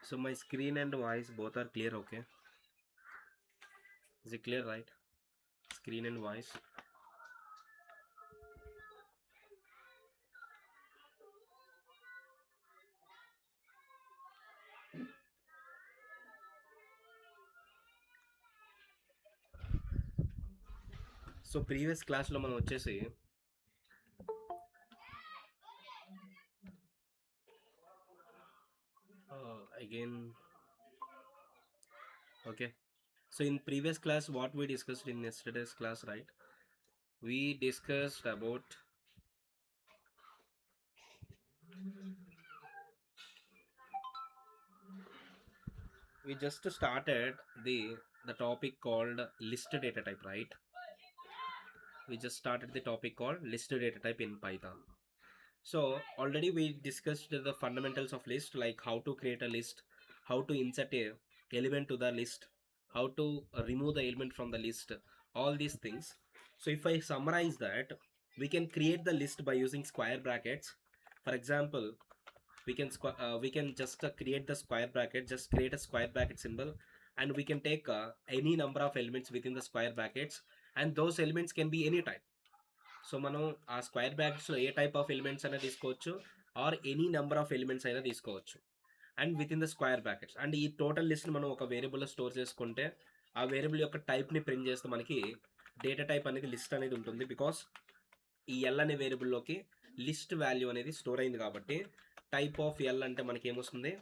So my screen and voice both are clear, okay? Is it clear, right? Screen and voice. So previous క్లాస్లో మనం వచ్చేసి again okay. So in previous class what we discussed in yesterday's class, right? We discussed about we just started the topic called list data type, right? We just started the topic called list data type in Python. So already we discussed the fundamentals of list, like how to create a list, how to insert a element to the list, how to remove the element from the list, all these things. So if I summarize that, we can create the list by using square brackets. For example, we can just create the square bracket, just create a square bracket symbol, and we can take any number of elements within the square brackets, and those elements can be any type. So మనం ఆ square బ్రాకెట్స్లో ఏ type of elements అయినా తీసుకోవచ్చు, or any number of elements అయినా తీసుకోవచ్చు, and within the square brackets. And ఈ total లిస్ట్ని మనం ఒక వేరియబుల్లో స్టోర్ చేసుకుంటే ఆ వేరియబుల్ యొక్క టైప్ని ప్రింట్ చేస్తే మనకి డేటా టైప్ అనేది లిస్ట్ అనేది ఉంటుంది. బికాస్ ఈ ఎల్ అనే వేరియబుల్లోకి లిస్ట్ వాల్యూ అనేది స్టోర్ అయింది కాబట్టి టైప్ ఆఫ్ ఎల్ అంటే మనకి ఏమొస్తుంది,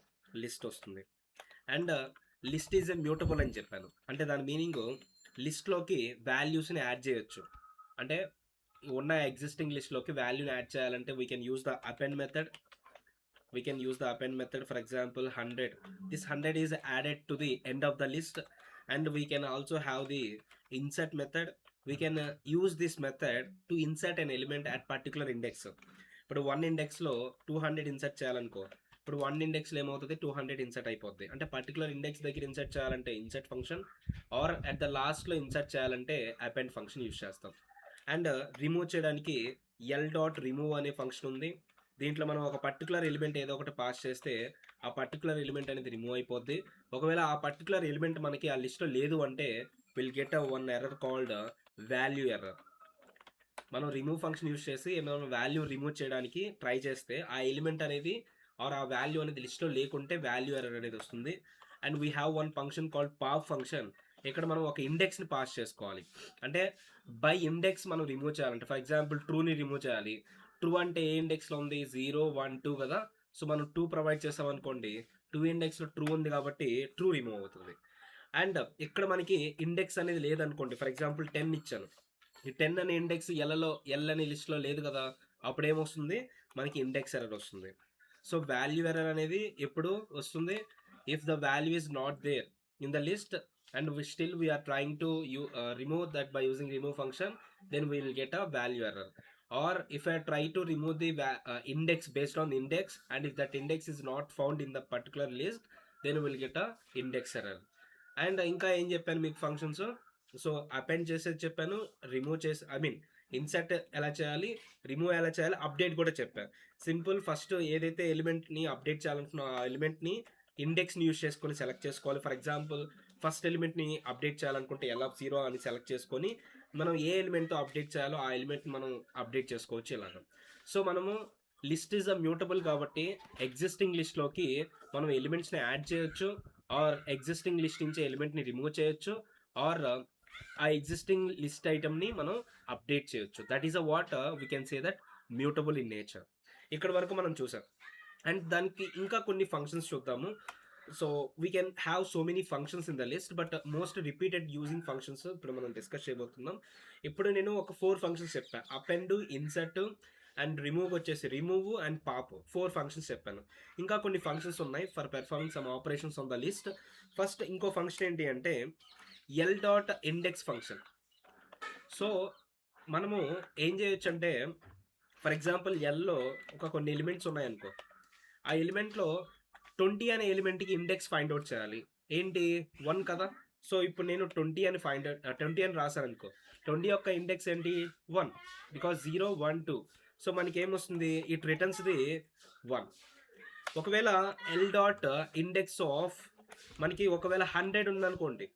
లిస్ట్ వస్తుంది. And list is a mutable అని చెప్పాను, అంటే దాని మీనింగ్ లిస్ట్లోకి వాల్యూస్ని యాడ్ చేయొచ్చు. అంటే ఉన్న ఎగ్జిస్టింగ్ లిస్ట్లోకి వాల్యూని యాడ్ చేయాలంటే we can use the append method. For example 100, this 100 is added to the end of the list. And we can also have the insert method. We can use this method to insert an element at particular index. ఇప్పుడు 1 ఇండెక్స్లో 200 insert చేయాలనుకో, ఇప్పుడు 1 ఇండెక్స్లో ఏమవుతుంది, 200 insert అయిపోద్ది. అంటే particular index దగ్గర insert చేయాలంటే insert function, or at the లాస్ట్లో insert చేయాలంటే append function use చేస్తాం. అండ్ రిమూవ్ చేయడానికి ఎల్ డాట్ రిమూవ్ అనే ఫంక్షన్ ఉంది. దీంట్లో మనం ఒక పర్టికులర్ ఎలిమెంట్ ఏదో ఒకటి పాస్ చేస్తే ఆ పర్టికులర్ ఎలిమెంట్ అనేది రిమూవ్ అయిపోద్ది. ఒకవేళ ఆ పర్టికులర్ ఎలిమెంట్ మనకి ఆ లిస్ట్లో లేదు అంటే will get one error called value error. మనం రిమూవ్ ఫంక్షన్ యూస్ చేసి మనం వాల్యూ రిమూవ్ చేయడానికి ట్రై చేస్తే ఆ ఎలిమెంట్ అనేది ఆర్ ఆ వాల్యూ అనేది లిస్ట్లో లేకుంటే వాల్యూ ఎర్రర్ అనేది వస్తుంది. And we have one function called pop function. ఇక్కడ మనం ఒక ఇండెక్స్ని పాస్ చేసుకోవాలి. అంటే బై ఇండెక్స్ మనం రిమూవ్ చేయాలంటే, ఫర్ ఎగ్జాంపుల్ ట్రూని రిమూవ్ చేయాలి. ట్రూ అంటే ఏ ఇండెక్స్లో ఉంది, 0 1 2 కదా. సో మనం 2 ప్రొవైడ్ చేసామనుకోండి, 2 ఇండెక్స్లో ట్రూ ఉంది కాబట్టి ట్రూ రిమూవ్ అవుతుంది. అండ్ ఇక్కడ మనకి ఇండెక్స్ అనేది లేదనుకోండి, ఫర్ ఎగ్జాంపుల్ 10 ఇచ్చాను, ఈ 10 అనే ఇండెక్స్ ఎల్ అనే లిస్ట్లో లేదు కదా, అప్పుడు ఏమొస్తుంది, మనకి ఇండెక్స్ ఎర్రర్ వస్తుంది. సో వాల్యూ ఎర్రర్ అనేది ఎప్పుడు వస్తుంది, if the value is not there in the list and we are trying to remove that by using remove function, then we will get a value error. Or if I try to remove the index based on index, and if that index is not found in the particular list, then we will get a index error. And ఇంకా ఏం చెప్పాను మీకు functions, so append చేసేది చెప్పాను, remove చేసి insert ఎలా చేయాలి, remove ఎలా చేయాలి, అప్డేట్ కూడా చెప్పాను. సింపుల్, ఫస్ట్ ఏదైతే ఎలిమెంట్ని అప్డేట్ చేయాలనుకున్నా ఆ ఎలిమెంట్ని ఇండెక్స్ని యూస్ చేసుకొని సెలెక్ట్ చేసుకోవాలి. ఫర్ ఎగ్జాంపుల్ ఫస్ట్ ఎలిమెంట్ని అప్డేట్ చేయాలనుకుంటే LF0 అని సెలెక్ట్ చేసుకొని మనం ఏ ఎలిమెంట్తో అప్డేట్ చేయాలో ఆ ఎలిమెంట్ని మనం అప్డేట్ చేసుకోవచ్చు ఇలాగ. సో మనము లిస్ట్ ఈజ్ అ మ్యూటబుల్ కాబట్టి ఎగ్జిస్టింగ్ లిస్ట్లోకి మనం ఎలిమెంట్స్ని యాడ్ చేయొచ్చు, ఆర్ ఎగ్జిస్టింగ్ లిస్ట్ నుంచి ఎలిమెంట్ని రిమూవ్ చేయొచ్చు, ఆర్ ఆ ఎగ్జిస్టింగ్ లిస్ట్ ఐటమ్ని మనం అప్డేట్ చేయొచ్చు. That is a what we can say that mutable in nature. ఇక్కడ వరకు మనం చూసాం. అండ్ దానికి ఇంకా కొన్ని ఫంక్షన్స్ చూద్దాము. So we can have so many functions in the list, but most repeated using functions ఇప్పుడు మనం డిస్కస్ చేయబోతున్నాం. ఇప్పుడు నేను ఒక 4 ఫంక్షన్స్ చెప్పాను, అపెండ్, ఇన్సర్ట్ అండ్ రిమూవ్ వచ్చేసి రిమూవ్ అండ్ పాప్, 4 ఫంక్షన్స్ చెప్పాను. ఇంకా కొన్ని ఫంక్షన్స్ ఉన్నాయి for performing some operations on the list. First ఇంకో ఫంక్షన్ ఏంటి అంటే L dot index function. So మనము ఏం చేయొచ్చు అంటే, ఫర్ ఎగ్జాంపుల్ ఎల్లో కొన్ని ఎలిమెంట్స్ ఉన్నాయనుకో, ఆ ఎలిమెంట్లో 20 అనే ఎలిమెంట్కి ఇండెక్స్ ఫైండ్ అవుట్ చేయాలి. ఏంటి, 1 కదా. సో ఇప్పుడు నేను 20 అని రాశాను అనుకో, 20 యొక్క ఇండెక్స్ ఏంటి, 1, బికాస్ 0 1 2. సో మనకి ఏమొస్తుంది, ఇట్ రిటర్న్స్ ది 1. ఒకవేళ ఎల్ డాట్ ఇండెక్స్ ఆఫ్ మనకి ఒకవేళ 100 ఉందనుకోండి,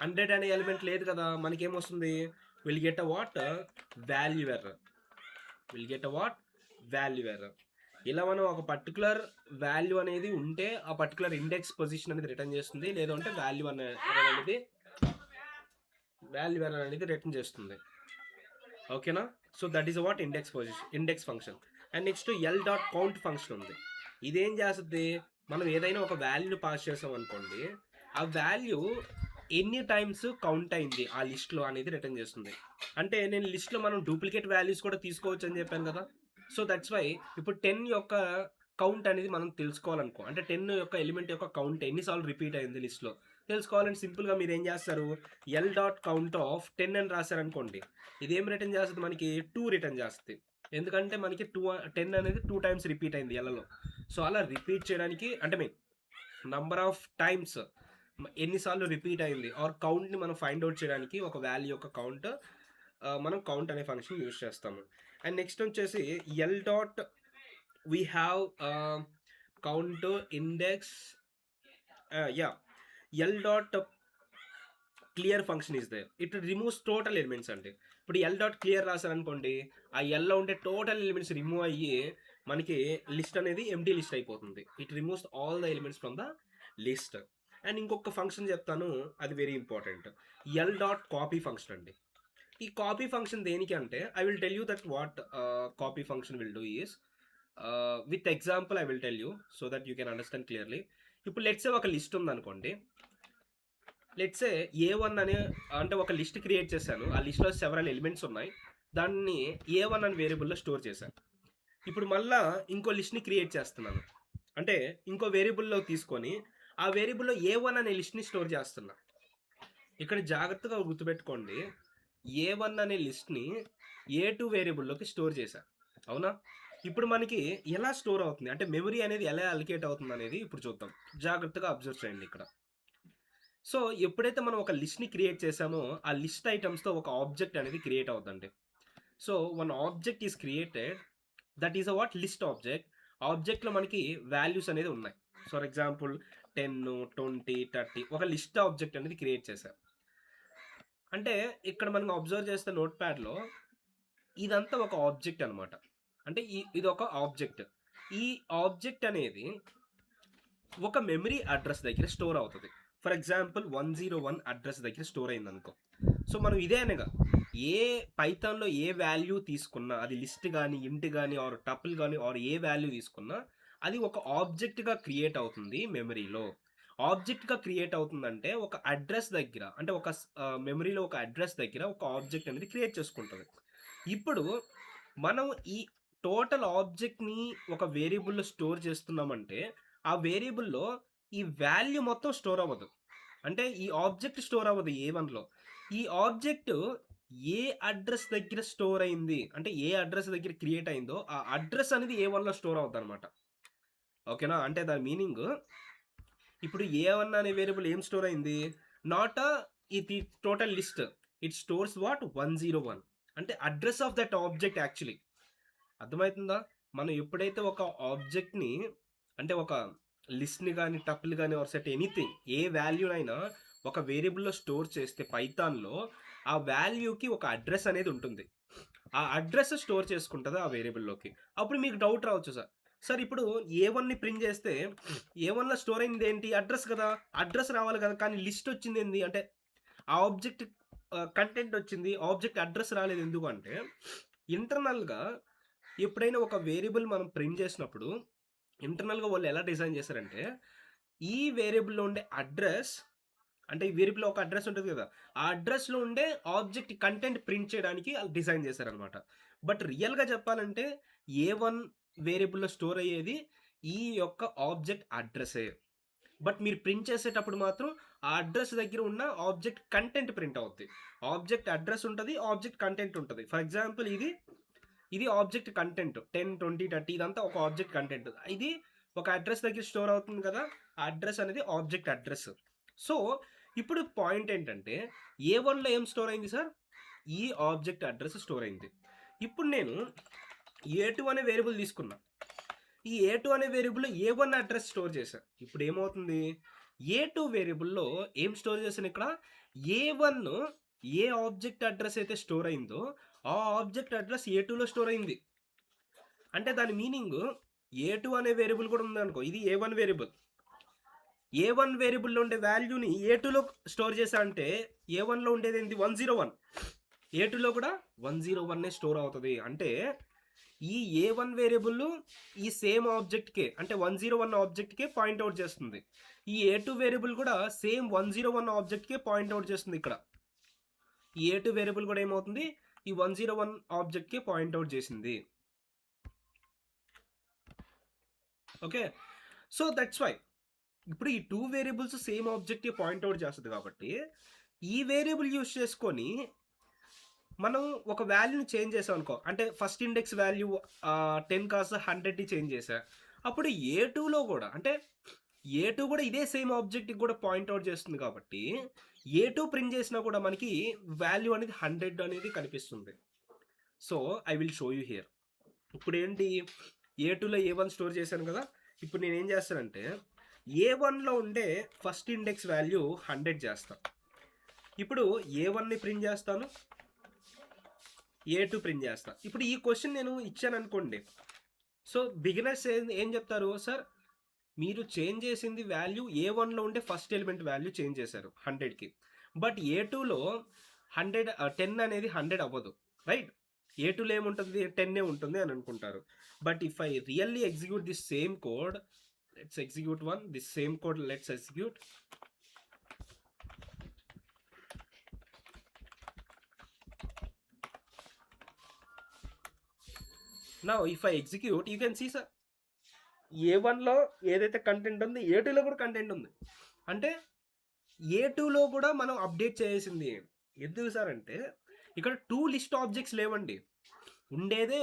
100 అనే ఎలిమెంట్ లేదు కదా, మనకి ఏమొస్తుంది, will get a what, value error. Will get a what, value error. ఇలా మనం ఒక పర్టికులర్ వాల్యూ అనేది ఉంటే ఆ పర్టికులర్ ఇండెక్స్ పొజిషన్ అనేది రిటర్న్ చేస్తుంది, లేదంటే వాల్యూ అనేది రిటర్న్ చేస్తుంది. ఓకేనా? So that is what index function. And next L dot count function ఉంది. ఇదేం చేస్తుంది, మనం ఏదైనా ఒక వాల్యూని పాస్ చేసాం అనుకోండి, ఆ వాల్యూ ఎన్ని టైమ్స్ కౌంట్ అయింది ఆ లిస్ట్లో అనేది రిటర్న్ చేస్తుంది. అంటే నేను లిస్ట్లో మనం డూప్లికేట్ వాల్యూస్ కూడా తీసుకోవచ్చు అని చెప్పాను కదా. సో దట్స్ వై ఇప్పుడు 10 యొక్క కౌంట్ అనేది మనం తెలుసుకోవాలనుకో, అంటే 10 యొక్క ఎలిమెంట్ యొక్క కౌంట్ ఎన్నిసార్లు రిపీట్ అయింది లిస్ట్లో తెలుసుకోవాలంటే సింపుల్గా మీరు ఏం చేస్తారు, ఎల్ డాట్ కౌంట్ ఆఫ్ 10 అని రాశారనుకోండి, ఇదేం రిటర్న్ చేస్తుంది, మనకి 2 రిటర్న్ చేస్తుంది. ఎందుకంటే మనకి 10 అనేది 2 టైమ్స్ రిపీట్ అయింది ఎల్లలో. సో అలా రిపీట్ చేయడానికి అంటే మీన్ నంబర్ ఆఫ్ టైమ్స్ ఎన్నిసార్లు రిపీట్ అయింది ఆర్ కౌంట్ని మనం ఫైండ్ అవుట్ చేయడానికి ఒక వాల్యూ యొక్క కౌంట్ మనం కౌంట్ అనే ఫంక్షన్ యూజ్ చేస్తాము. అండ్ నెక్స్ట్ వచ్చేసి L dot we have count index L dot clear function is there. It removes total elements. అంటే ఇప్పుడు ఎల్ డాట్ క్లియర్ రాశారనుకోండి, ఆ ఎల్లో ఉండే టోటల్ ఎలిమెంట్స్ రిమూవ్ అయ్యి మనకి లిస్ట్ అనేది ఎంటీ లిస్ట్ అయిపోతుంది. It removes all the elements from the list. And ఇంకొక function చెప్తాను, అది very important, L dot copy function అండి. ఈ కాపీ ఫంక్షన్ దేనికి అంటే, I will tell you that what copy function will do is with example I will tell you so that you can understand clearly. ఇప్పుడు let's say ఒక list ఉందనుకోండి, let's say A1 అనే అంటే ఒక లిస్ట్ క్రియేట్ చేశాను, ఆ లిస్ట్లో సెవరల్ ఎలిమెంట్స్ ఉన్నాయి, దాన్ని A1 అనే వేరియబుల్లో స్టోర్ చేశాను. ఇప్పుడు మళ్ళా ఇంకో లిస్ట్ని క్రియేట్ చేస్తున్నాను, అంటే ఇంకో వేరియబుల్లో తీసుకొని ఆ వేరియబుల్లో A1 అనే లిస్ట్ని స్టోర్ చేస్తున్నా. ఇక్కడ జాగ్రత్తగా గుర్తుపెట్టుకోండి, A1 అనే లిస్ట్ని A2 వేరియబుల్లోకి స్టోర్ చేశాను, అవునా? ఇప్పుడు మనకి ఎలా స్టోర్ అవుతుంది అంటే మెమరీ అనేది ఎలా అలికేట్ అవుతుంది అనేది ఇప్పుడు చూద్దాం. జాగ్రత్తగా అబ్జర్వ్ చేయండి ఇక్కడ. సో ఎప్పుడైతే మనం ఒక లిస్ట్ని క్రియేట్ చేసామో ఆ లిస్ట్ ఐటమ్స్తో ఒక ఆబ్జెక్ట్ అనేది క్రియేట్ అవుతుందండి. So one object is created, that is a what, list object. ఆబ్జెక్ట్లో మనకి వాల్యూస్ అనేది ఉన్నాయి. ఫర్ ఎగ్జాంపుల్ 10, 20, 30 ఒక లిస్ట్ ఆబ్జెక్ట్ అనేది క్రియేట్ చేశారు. అంటే ఇక్కడ మనం అబ్జర్వ్ చేస్తే నోట్ ప్యాడ్లో ఇదంతా ఒక ఆబ్జెక్ట్ అనమాట. అంటే ఇది ఒక ఆబ్జెక్ట్. ఈ ఆబ్జెక్ట్ అనేది ఒక మెమరీ అడ్రస్ దగ్గర స్టోర్ అవుతుంది. ఫర్ ఎగ్జాంపుల్ 101 అడ్రస్ దగ్గర స్టోర్ అయింది అనుకో. సో మనం ఇదే అనగా ఏ పైథాన్లో ఏ వాల్యూ తీసుకున్నా, అది లిస్ట్ కానీ ఇంట్ కానీ ఆర్ టపుల్ కానీ ఆర్ ఏ వాల్యూ తీసుకున్నా అది ఒక ఆబ్జెక్ట్గా క్రియేట్ అవుతుంది మెమరీలో. ఆబ్జెక్ట్గా క్రియేట్ అవుతుందంటే ఒక అడ్రస్ దగ్గర, అంటే ఒక మెమరీలో ఒక అడ్రస్ దగ్గర ఒక ఆబ్జెక్ట్ అనేది క్రియేట్ చేసుకుంటుంది. ఇప్పుడు మనం ఈ టోటల్ ఆబ్జెక్ట్ని ఒక వేరియబుల్లో స్టోర్ చేస్తున్నామంటే ఆ వేరియబుల్లో ఈ వాల్యూ మొత్తం స్టోర్ అవ్వదు. అంటే ఈ ఆబ్జెక్ట్ స్టోర్ అవ్వదు A1లో. ఈ ఆబ్జెక్ట్ ఏ అడ్రస్ దగ్గర స్టోర్ అయింది, అంటే ఏ అడ్రస్ దగ్గర క్రియేట్ అయిందో ఆ అడ్రస్ అనేది A1లో స్టోర్ అవుతుంది అనమాట. ఓకేనా? అంటే దాని మీనింగ్, ఇప్పుడు A1 అనే వేరియబుల్ ఏం స్టోర్ అయింది, నాట్ ఇది total list, it stores what 101, అంటే address of that object actually. అర్థమవుతుందా? మనం ఎప్పుడైతే ఒక ఆబ్జెక్ట్ని అంటే ఒక లిస్ట్ని కానీ టపుల్ కానీ ఆర్ సెట్ ఎనీథింగ్ ఏ వాల్యూ అయినా ఒక వేరియబుల్లో స్టోర్ చేస్తే పైథాన్లో ఆ వాల్యూకి ఒక అడ్రస్ అనేది ఉంటుంది. ఆ అడ్రస్ స్టోర్ చేసుకుంటుంది ఆ వేరియబుల్లోకి. అప్పుడు మీకు డౌట్ రావచ్చు, సార్ ఇప్పుడు A1ని ప్రింట్ చేస్తే A1లో స్టోర్ అయింది ఏంటి, అడ్రస్ కదా, అడ్రస్ రావాలి కదా, కానీ లిస్ట్ వచ్చింది ఏంది అంటే ఆ ఆబ్జెక్ట్ కంటెంట్ వచ్చింది, ఆబ్జెక్ట్ అడ్రస్ రాలేదు. ఎందుకు అంటే ఇంటర్నల్గా ఎప్పుడైనా ఒక వేరియబుల్ మనం ప్రింట్ చేసినప్పుడు ఇంటర్నల్గా వాళ్ళు ఎలా డిజైన్ చేశారంటే ఈ వేరియబుల్లో ఉండే అడ్రస్, అంటే ఈ వేరియబుల్లో ఒక అడ్రస్ ఉంటుంది కదా, ఆ అడ్రస్లో ఉండే ఆబ్జెక్ట్ కంటెంట్ ప్రింట్ చేయడానికి వాళ్ళు డిజైన్ చేశారనమాట. బట్ రియల్గా చెప్పాలంటే A1 వేరియబుల్లో స్టోర్ అయ్యేది ఈ యొక్క ఆబ్జెక్ట్ అడ్రస్సే. బట్ మీరు ప్రింట్ చేసేటప్పుడు మాత్రం ఆ అడ్రస్ దగ్గర ఉన్న ఆబ్జెక్ట్ కంటెంట్ ప్రింట్ అవుతుంది. ఆబ్జెక్ట్ అడ్రస్ ఉంటుంది, ఆబ్జెక్ట్ కంటెంట్ ఉంటుంది. ఫర్ ఎగ్జాంపుల్ ఇది ఆబ్జెక్ట్ కంటెంట్ 10, 20, 30 ఇదంతా ఒక ఆబ్జెక్ట్ కంటెంట్. ఇది ఒక అడ్రస్ దగ్గర స్టోర్ అవుతుంది కదా, ఆ అడ్రస్ అనేది ఆబ్జెక్ట్ అడ్రస్. సో ఇప్పుడు పాయింట్ ఏంటంటే A1లో ఏం స్టోర్ అయింది సార్, ఈ ఆబ్జెక్ట్ అడ్రస్ స్టోర్ అయింది. ఇప్పుడు నేను A2 అనే వేరియబుల్ తీసుకున్నా. ఈ A2 అనే వేరియబుల్లో A1 అడ్రస్ స్టోర్ చేశాను. ఇప్పుడు ఏమవుతుంది, A2 వేరియబుల్లో ఏం స్టోర్ చేశాను ఇక్కడ, A1 ఏ ఆబ్జెక్ట్ అడ్రస్ అయితే స్టోర్ అయిందో ఆ ఆబ్జెక్ట్ అడ్రస్ A2లో స్టోర్ అయింది. అంటే దాని మీనింగ్ A2 అనే వేరియబుల్ కూడా ఉందనుకో, ఇది A1 వేరియబుల్. A1 వేరియబుల్లో ఉండే వాల్యూని A2లో స్టోర్ చేశా అంటే A1లో ఉండేది ఏంటి, 101. A2లో కూడా 101 స్టోర్ అవుతుంది. అంటే ఈ A1 వేరియబుల్ ఈ సేమ్ ఆబ్జెక్ట్కే, అంటే 101 ఆబ్జెక్ట్కే పాయింట్అవుట్ చేస్తుంది. ఈ A2 వేరియబుల్ కూడా సేమ్ 101 ఆబ్జెక్ట్కే పాయింట్అవుట్ చేస్తుంది. ఇక్కడ ఈ A2 వేరియబుల్ కూడా ఏమవుతుంది, ఈ 101 ఆబ్జెక్ట్కే పాయింట్అవుట్ చేసింది. ఓకే, సో దట్స్ వై ఇప్పుడు ఈ 2 వేరియబుల్స్ సేమ్ ఆబ్జెక్ట్కి పాయింట్అవుట్ చేస్తుంది. కాబట్టి ఈ వేరియబుల్ యూస్ చేసుకొని మనం ఒక వాల్యూని చేంజ్ చేసాం అనుకో, అంటే ఫస్ట్ ఇండెక్స్ వాల్యూ 10 కాస్త 100ని చేంజ్ చేశా, అప్పుడు A2లో కూడా, అంటే A2 కూడా ఇదే సేమ్ ఆబ్జెక్ట్కి కూడా పాయింట్అవుట్ చేస్తుంది. కాబట్టి A2 ప్రింట్ చేసినా కూడా మనకి వాల్యూ అనేది 100 అనేది కనిపిస్తుంది. So I will show you here. ఇప్పుడు ఏంటి, A2లో A1 స్టోర్ చేశాను కదా, ఇప్పుడు నేను ఏం చేస్తానంటే A1లో ఉండే ఫస్ట్ ఇండెక్స్ వాల్యూ 100 చేస్తాను. ఇప్పుడు A1ని ప్రింట్ చేస్తాను, A2 ప్రింట్ చేస్తా. ఇప్పుడు ఈ క్వశ్చన్ నేను ఇచ్చాను అనుకోండి, సో బిగినర్స్ ఏం చెప్తారు, సార్ మీరు చేంజ్ చేసింది వాల్యూ A1లో ఉండే ఫస్ట్ ఎలిమెంట్ వాల్యూ చేంజ్ చేశారు 100కి, బట్ A2లో 10 అనేది 100 అవ్వదు, రైట్? A2లో ఏముంటుంది, 10 ఉంటుంది అని అనుకుంటారు. But if I really execute this same code, let's execute this same code, let's execute. Now if I execute, you can see, sir, A1లో ఏదైతే కంటెంట్ ఉంది A2లో కూడా కంటెంట్ ఉంది. అంటే A2లో కూడా మనం అప్డేట్ చేసింది. ఎందుకు సార్ అంటే ఇక్కడ 2 లిస్ట్ ఆబ్జెక్ట్స్ లేవండి, ఉండేదే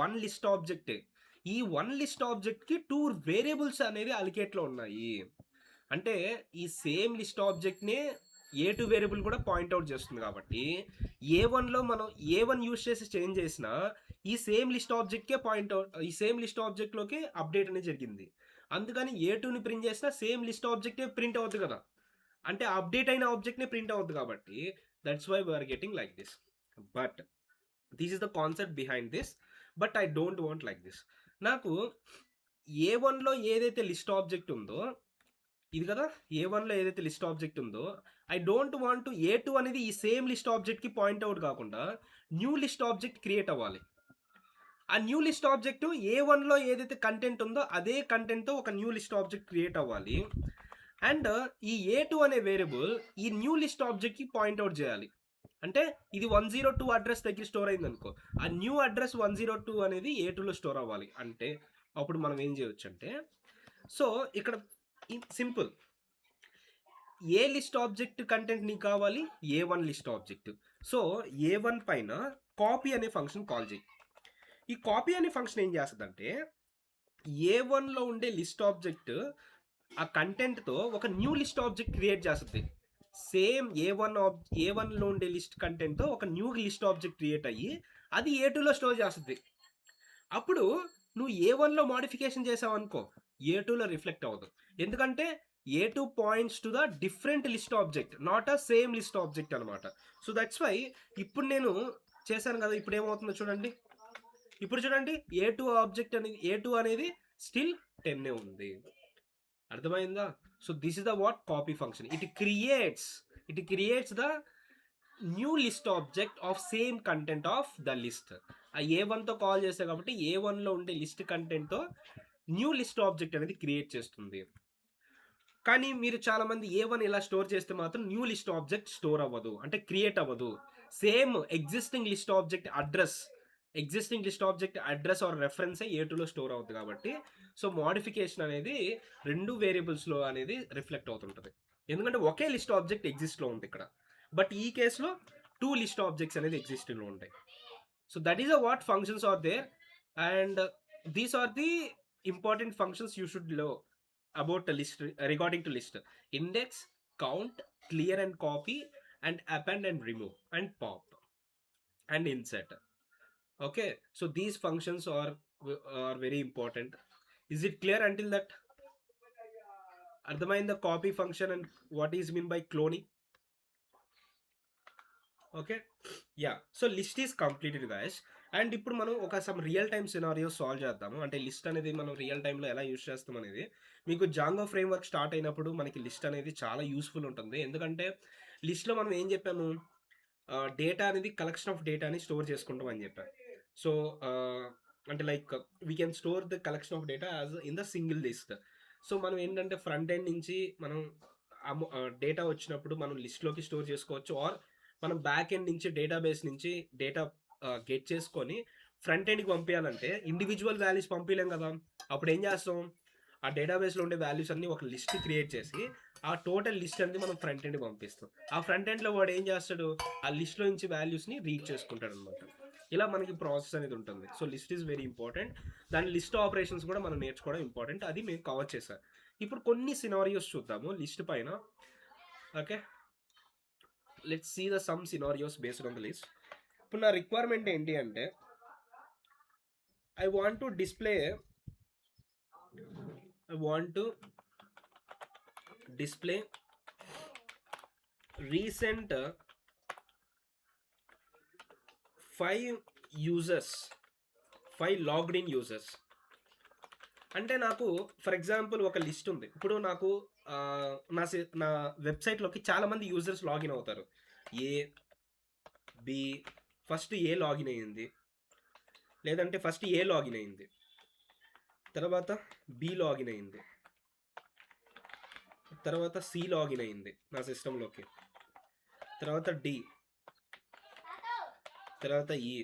1 లిస్ట్ ఆబ్జెక్టే. ఈ 1 లిస్ట్ ఆబ్జెక్ట్కి 2 వేరియబుల్స్ అనేది అలికేట్లో ఉన్నాయి. అంటే ఈ సేమ్ లిస్ట్ ఆబ్జెక్ట్నే A2 వేరియబుల్ కూడా పాయింట్అవుట్ చేస్తుంది. కాబట్టి A1లో మనం A1 యూస్ చేసి చేంజ్ చేసిన ఈ సేమ్ లిస్ట్ ఆబ్జెక్ట్కే పాయింట్అవుట్, ఈ సేమ్ లిస్ట్ ఆబ్జెక్ట్లోకి అప్డేట్ అనేది జరిగింది. అందుకని A2ని ప్రింట్ చేసిన సేమ్ లిస్ట్ ఆబ్జెక్టే ప్రింట్ అవుతుంది కదా, అంటే అప్డేట్ అయిన ఆబ్జెక్ట్నే ప్రింట్ అవుతుంది. కాబట్టి that's why we are getting like this. But this is the concept behind this, but I don't want like this. నాకు A1లో ఏదైతే లిస్ట్ ఆబ్జెక్ట్ ఉందో, ఇది కదా A1లో ఏదైతే లిస్ట్ ఆబ్జెక్ట్ ఉందో, ఐ డోంట్ వాంట్ A2 అనేది ఈ సేమ్ లిస్ట్ ఆబ్జెక్ట్కి పాయింట్అవుట్ కాకుండా న్యూ లిస్ట్ ఆబ్జెక్ట్ క్రియేట్ అవ్వాలి. ఆ న్యూ లిస్ట్ ఆబ్జెక్ట్ A1లో ఏదైతే కంటెంట్ ఉందో అదే కంటెంట్తో ఒక న్యూ లిస్ట్ ఆబ్జెక్ట్ క్రియేట్ అవ్వాలి. అండ్ ఈ A2 అనే వేరియబుల్ ఈ న్యూ లిస్ట్ ఆబ్జెక్ట్కి పాయింట్అవుట్ చేయాలి. అంటే ఇది 102 అడ్రస్ దగ్గర స్టోర్ అయింది అనుకో, ఆ న్యూ అడ్రస్ 102 అనేది A2లో స్టోర్ అవ్వాలి. అంటే అప్పుడు మనం ఏం చేయొచ్చు అంటే, సో ఇక్కడ సింపుల్, ఏ లిస్ట్ ఆబ్జెక్ట్ కంటెంట్ నీకు కావాలి, A1 list object. So A1 పైన కాపీ అనే ఫంక్షన్ కాల్ చేయి. ఈ కాపీ అనే ఫంక్షన్ ఏం చేస్తుందంటే A1లో ఉండే లిస్ట్ ఆబ్జెక్ట్ ఆ కంటెంట్తో ఒక న్యూ లిస్ట్ ఆబ్జెక్ట్ క్రియేట్ చేస్తుంది. సేమ్ A1లో ఉండే లిస్ట్ కంటెంట్తో ఒక న్యూ లిస్ట్ ఆబ్జెక్ట్ క్రియేట్ అయ్యి అది A2లో స్టోర్ చేస్తుంది. అప్పుడు నువ్వు A1లో మోడిఫికేషన్ చేసావు అనుకో, A2లో రిఫ్లెక్ట్ అవ్వదు. ఎందుకంటే A2 points to the different list object, not a same list object అనమాట. సో దట్స్ వై ఇప్పుడు నేను చేశాను కదా, ఇప్పుడు ఏమవుతుందో చూడండి. ఇప్పుడు చూడండి A2 అనేది స్టిల్ 10 ఉంది. అర్థమైందా? So this is the what copy function. It creates the new list object of same content of the list. ఆ A1తో కాల్ చేస్తాయి కాబట్టి A1లో ఉండే లిస్ట్ కంటెంట్తో న్యూ లిస్ట్ ఆబ్జెక్ట్ అనేది క్రియేట్ చేస్తుంది. కానీ మీరు చాలామంది A1 ఇలా స్టోర్ చేస్తే మాత్రం న్యూ లిస్ట్ ఆబ్జెక్ట్ స్టోర్ అవ్వదు, అంటే క్రియేట్ అవ్వదు. Same existing list object address or reference A2లో స్టోర్ అవుతుంది. కాబట్టి సో మోడిఫికేషన్ అనేది 2 వేరియబుల్స్లో అనేది రిఫ్లెక్ట్ అవుతుంటుంది, ఎందుకంటే ఒకే లిస్ట్ ఆబ్జెక్ట్ ఎగ్జిస్ట్లో ఉంది ఇక్కడ. బట్ ఈ కేసులో 2 లిస్ట్ ఆబ్జెక్ట్స్ అనేది ఎగ్జిస్టింగ్లో ఉంటాయి. So that is what functions are there, and these are the important functions you should know about a list regarding to list: index, count, clear and copy, and append and remove, and pop, and insert. Okay, so these functions are very important. Is it clear until that? అర్థమైందా copy function and what is mean by cloning? Okay, yeah. So list is completed guys. And ఇప్పుడు మనం ఒక some real time scenario solve చేద్దాము. అంటే list అనేది మనం real టైంలో ఎలా యూస్ చేస్తాం అనేది. మీకు జాంగో ఫ్రేమ్ వర్క్ స్టార్ట్ అయినప్పుడు మనకి లిస్ట్ అనేది చాలా యూస్ఫుల్ ఉంటుంది. ఎందుకంటే లిస్ట్లో మనం ఏం చెప్పాము, డేటా అనేది కలెక్షన్ ఆఫ్ డేటాని స్టోర్ చేసుకుంటాం అని చెప్పాను. సో అంటే like we can store the collection of data as in the single list. So మనం ఏంటంటే ఫ్రంట్ ఎండ్ నుంచి మనం డేటా వచ్చినప్పుడు మనం లిస్ట్లోకి స్టోర్ చేసుకోవచ్చు, ఆర్ మనం బ్యాక్ ఎండ్ నుంచి డేటాబేస్ నుంచి డేటా గెట్ చేసుకొని ఫ్రంట్ ఎండ్కి పంపించాలంటే ఇండివిజువల్ వాల్యూస్ పంపించలేం కదా. అప్పుడు ఏం చేస్తాం, ఆ డేటాబేస్లో ఉండే వాల్యూస్ అన్ని ఒక లిస్ట్ క్రియేట్ చేసి ఆ టోటల్ లిస్ట్ అనేది మనం ఫ్రంట్ ఎండ్కి పంపిస్తాం. ఆ ఫ్రంట్ ఎండ్లో వాడు ఏం చేస్తాడు, ఆ లిస్ట్లో నుంచి వాల్యూస్ని రీడ్ చేసుకుంటాడు అనమాట. ఇలా మనకి ప్రాసెస్ అనేది ఉంటుంది. So list is very important. దాని లిస్ట్ ఆపరేషన్స్ కూడా మనం నేర్చుకోవడం ఇంపార్టెంట్. అది మేము కవర్ చేశాం. ఇప్పుడు కొన్ని సినారియోస్ చూద్దాము లిస్ట్ పైన. Okay, let's see the some scenarios based on the list. ఇప్పుడు నా రిక్వైర్మెంట్ ఏంటి అంటే, I want to display recent 5 logged in users. అంటే నాకు ఫర్ ఎగ్జాంపుల్ ఒక లిస్ట్ ఉంది. ఇప్పుడు నాకు నా వెబ్సైట్లోకి చాలామంది యూజర్స్ లాగిన్ అవుతారు. బి ఫస్ట్ ఏ లాగిన్ అయ్యింది, లేదంటే ఫస్ట్ ఏ లాగిన్ అయింది, తర్వాత బి లాగిన్ అయింది, తర్వాత సి లాగిన్ అయింది నా సిస్టంలోకి, తర్వాత డి, తర్వాత ఈ,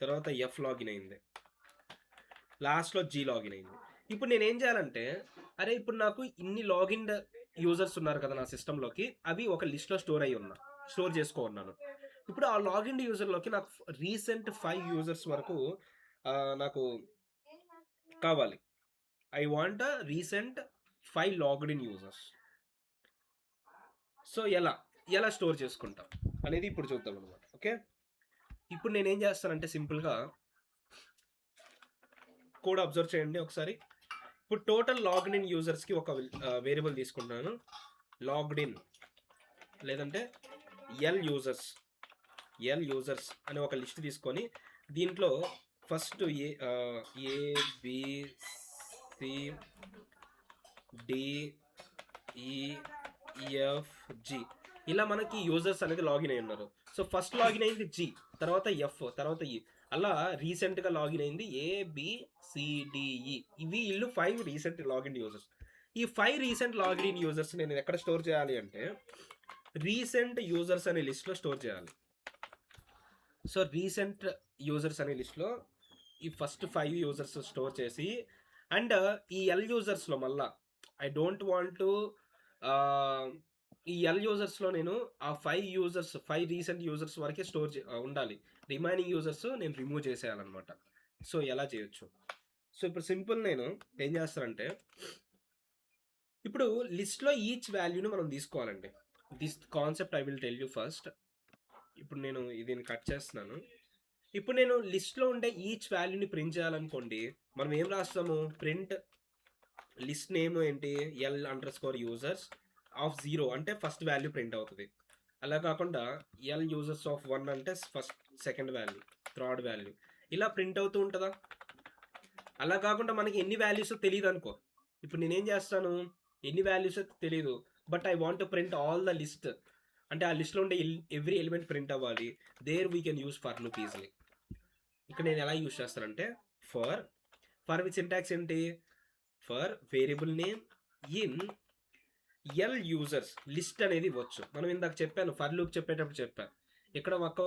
తర్వాత ఎఫ్ లాగిన్ అయింది, లాస్ట్లో జీ లాగిన్ అయింది. ఇప్పుడు నేను ఏం చేయాలంటే, అరే ఇప్పుడు నాకు ఇన్ని లాగిన్ యూజర్స్ ఉన్నారు కదా నా సిస్టంలోకి, అవి ఒక లిస్ట్లో స్టోర్ చేసుకున్నాను. ఇప్పుడు ఆ లాగిన్ యూజర్లోకి నాకు రీసెంట్ 5 యూజర్స్ వరకు నాకు కావాలి. I want recent 5 logged in users. So ఎలా స్టోర్ చేసుకుంటాం అనేది ఇప్పుడు చూద్దాం అనమాట. ఓకే, ఇప్పుడు నేనేం చేస్తానంటే సింపుల్గా కోడ్ అబ్జర్వ్ చేయండి ఒకసారి. ఇప్పుడు టోటల్ లాగ్డ్ ఇన్ యూజర్స్కి ఒక వేరియబుల్ తీసుకుంటున్నాను, లాగ్డ్ ఇన్, లేదంటే ఎల్ యూజర్స్ అనే ఒక లిస్ట్ తీసుకొని దీంట్లో ఫస్ట్ ABCDEFG ఇలా మనకి యూజర్స్ అనేది లాగిన్ అయి ఉన్నారు. సో ఫస్ట్ లాగిన్ అయింది జీ, తర్వాత ఎఫ్, తర్వాత ఈ, అలా రీసెంట్గా లాగిన్ అయింది ABCDE. ఇవి ఇల్లు 5 రీసెంట్ లాగిన్ యూజర్స్. ఈ 5 రీసెంట్ లాగిన్ యూజర్స్ నేను ఎక్కడ స్టోర్ చేయాలి అంటే రీసెంట్ యూజర్స్ అనే లిస్ట్లో స్టోర్ చేయాలి. సో రీసెంట్ యూజర్స్ అనే లిస్ట్లో ఈ ఫస్ట్ 5 యూజర్స్ స్టోర్ చేసి, అండ్ ఈ ఎల్ యూజర్స్లో మళ్ళా ఐ డోంట్ వాంట్ టు ఈ ఎల్ యూజర్స్లో నేను ఆ 5 రీసెంట్ యూజర్స్ వరకే స్టోర్ ఉండాలి. రిమైనింగ్ యూజర్స్ నేను రిమూవ్ చేసేయాలన్నమాట. సో ఎలా చేయొచ్చు? సో ఇప్పుడు సింపుల్ నేను ఏం చేస్తానంటే, ఇప్పుడు లిస్ట్లో ఈచ్ వాల్యూని మనం తీసుకోవాలండి. This concept I will tell you first. ఇప్పుడు నేను దీన్ని కట్ చేస్తున్నాను. ఇప్పుడు నేను లిస్ట్లో ఉండే ఈచ్ వాల్యూని ప్రింట్ చేయాలనుకోండి, మనం ఏం రాస్తాము, ప్రింట్ లిస్ట్ నేమ్ ఏంటి, L_users ఆఫ్ 0 అంటే ఫస్ట్ వాల్యూ ప్రింట్ అవుతుంది. అలా కాకుండా L users ఆఫ్ 1 అంటే సెకండ్ వాల్యూ, థర్డ్ వాల్యూ, ఇలా ప్రింట్ అవుతూ ఉంటుందా? అలా కాకుండా మనకి ఎన్ని వాల్యూస్ తెలియదు అనుకో. ఇప్పుడు నేనేం చేస్తాను, ఎన్ని వాల్యూస్ తెలియదు, but I want to print all the list. అంటే ఆ లిస్ట్లో ఉండే ఎవ్రీ ఎలిమెంట్ ప్రింట్ అవ్వాలి. There we can use for loop easily. ఇక్కడ నేను ఎలా యూస్ చేస్తానంటే, ఫర్ విత్ సింటాక్స్ ఏంటి, for variable name in L users list అనేది ఇవ్వచ్చు. మనం ఇందాక చెప్పాను, ఫర్ లూప్ చెప్పేటప్పుడు చెప్పాను, ఇక్కడ ఒక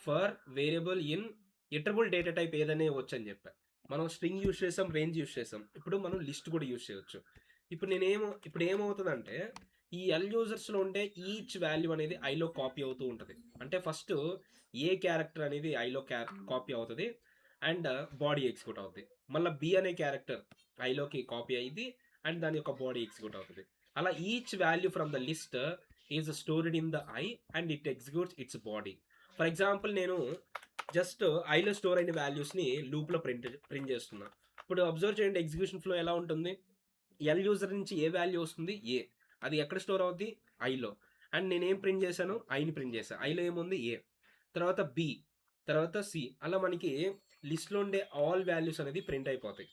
for variable in iterable data type ఏదైనా ఇవ్వచ్చు అని చెప్పాను. మనం స్ట్రింగ్ యూస్ చేసాం, రేంజ్ యూస్ చేసాం, ఇప్పుడు మనం లిస్ట్ కూడా యూస్ చేయవచ్చు. ఇప్పుడు ఏమవుతుందంటే, ఈ ఎల్ యూజర్స్లో ఉండే ఈచ్ వాల్యూ అనేది ఐలో కాపీ అవుతూ ఉంటుంది. అంటే ఫస్ట్ ఏ క్యారెక్టర్ అనేది ఐలో కాపీ అవుతుంది అండ్ బాడీ ఎగ్జిక్యూట్ అవుతుంది. మళ్ళీ బి అనే క్యారెక్టర్ ఐలోకి కాపీ అయ్యింది అండ్ దాని యొక్క బాడీ ఎగ్జిక్యూట్ అవుతుంది. అలా each value from the list is stored in the I and it executes it's body. For example నేను జస్ట్ ఐలో స్టోర్ అయిన వాల్యూస్ని లూప్లో ప్రింట్ చేస్తున్నా. ఇప్పుడు అబ్జర్వ్ చేయండి ఎగ్జిక్యూషన్ ఫ్లో ఎలా ఉంటుంది. ఎల్ యూజర్ నుంచి ఏ వాల్యూ వస్తుంది, ఏ. అది ఎక్కడ స్టోర్ అవుద్ది, ఐలో. అండ్ నేనేం ప్రింట్ చేశాను, ఐని ప్రింట్ చేశాను. ఐలో ఏముంది, ఏ. తర్వాత బి, తర్వాత సి. అలా మనకి లిస్ట్లో ఉండే ఆల్ వాల్యూస్ అనేది ప్రింట్ అయిపోతాయి.